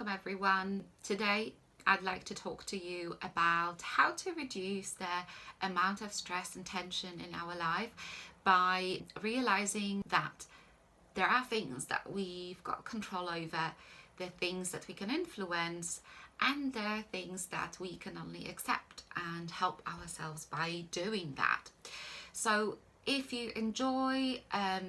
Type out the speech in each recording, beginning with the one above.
Welcome everyone. Today I'd like to talk to you about how to reduce the amount of stress and tension in our life by realizing that there are things that we've got control over, there are things that we can influence, and there are things that we can only accept and help ourselves by doing that. So if you enjoy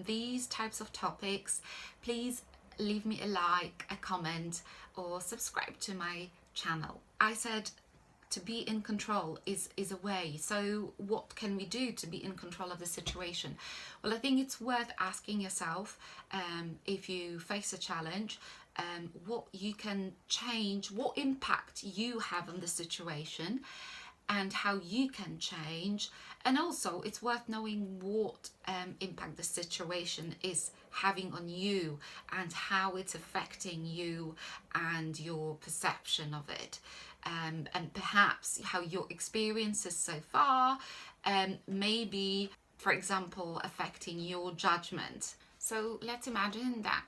these types of topics, please leave me a like, a comment, or subscribe to my channel. I said to be in control is a way. So what can we do to be in control of the situation? Well, I think it's worth asking yourself, if you face a challenge, what you can change, what impact you have on the situation, and how you can change. And also it's worth knowing what impact the situation is having on you and how it's affecting you and your perception of it, and perhaps how your experiences so far maybe, for example, affecting your judgment. So let's imagine that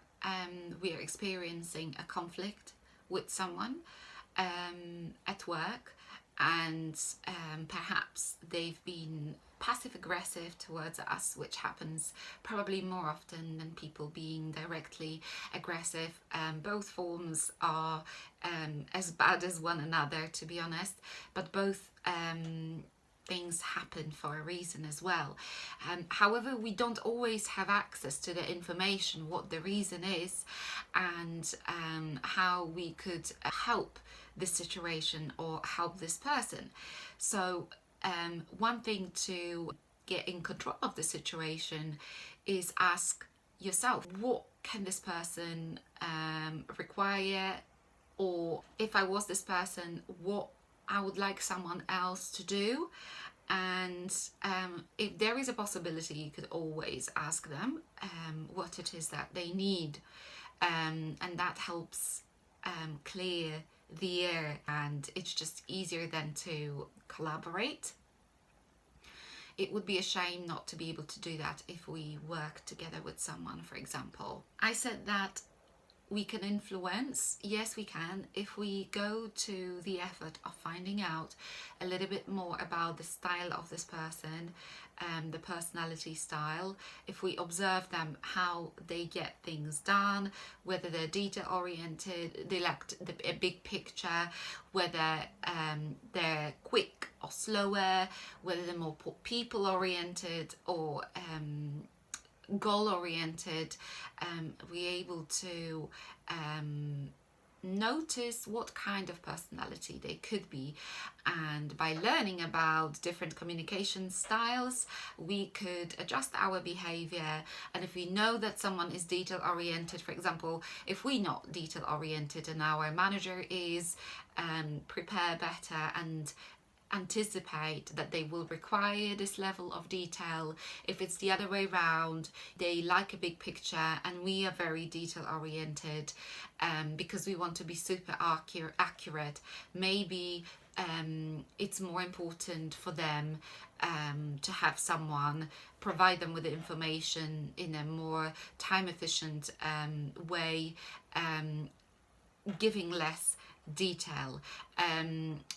we are experiencing a conflict with someone at work, and perhaps they've been passive aggressive towards us, which happens probably more often than people being directly aggressive. Both forms are as bad as one another, to be honest, but both things happen for a reason as well. However, we don't always have access to the information, what the reason is, and how we could help this situation or help this person. So one thing to get in control of the situation is ask yourself, what can this person require? Or if I was this person, what I would like someone else to do. And if there is a possibility, you could always ask them what it is that they need, and that helps clear the air, and it's just easier then to collaborate. It would be a shame not to be able to do that if we work together with someone, for example. I said that we can influence. Yes, we can, if we go to the effort of finding out a little bit more about the style of this person, the personality style. If we observe them, how they get things done, whether they're detail oriented, they like a big picture, whether they're quick or slower, whether they're more people oriented or goal oriented, we're able to notice what kind of personality they could be, and by learning about different communication styles we could adjust our behavior. And if we know that someone is detail oriented, for example, if we're not detail oriented and our manager is, prepare better and anticipate that they will require this level of detail. If it's the other way around, they like a big picture and we are very detail oriented, because we want to be super accurate. Maybe it's more important for them to have someone provide them with the information in a more time efficient way, giving less detail.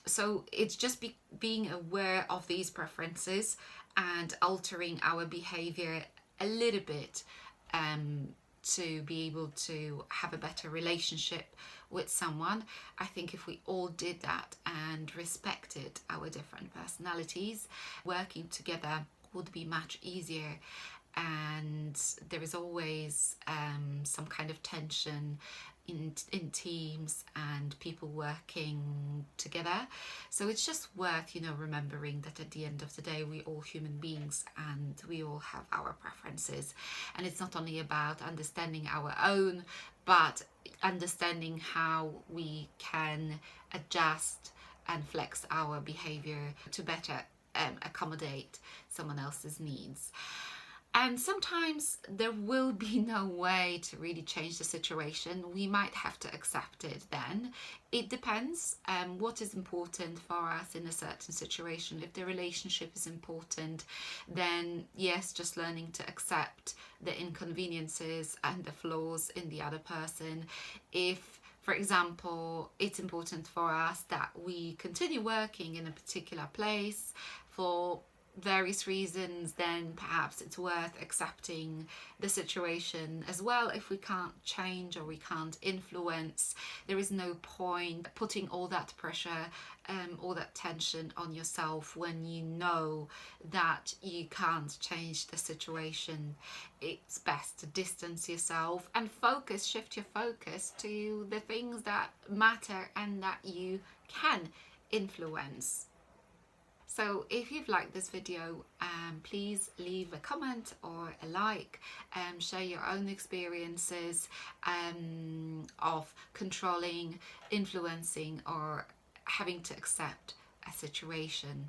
So it's just being aware of these preferences and altering our behavior a little bit to be able to have a better relationship with someone. I think if we all did that and respected our different personalities, working together would be much easier. And there is always some kind of tension in teams and people working together. So it's just worth, remembering that at the end of the day, we're all human beings and we all have our preferences. And it's not only about understanding our own, but understanding how we can adjust and flex our behavior to better accommodate someone else's needs. And sometimes there will be no way to really change the situation. We might have to accept it then. It depends what is important for us in a certain situation. If the relationship is important, then yes, just learning to accept the inconveniences and the flaws in the other person. If For example, it's important for us that we continue working in a particular place for various reasons. Then perhaps it's worth accepting the situation as well. If we can't change or we can't influence, there is no point putting all that pressure, all that tension on yourself when you know that you can't change the situation. It's best to distance yourself and shift your focus to the things that matter and that you can influence. So if you've liked this video, please leave a comment or a like, share your own experiences of controlling, influencing, or having to accept a situation.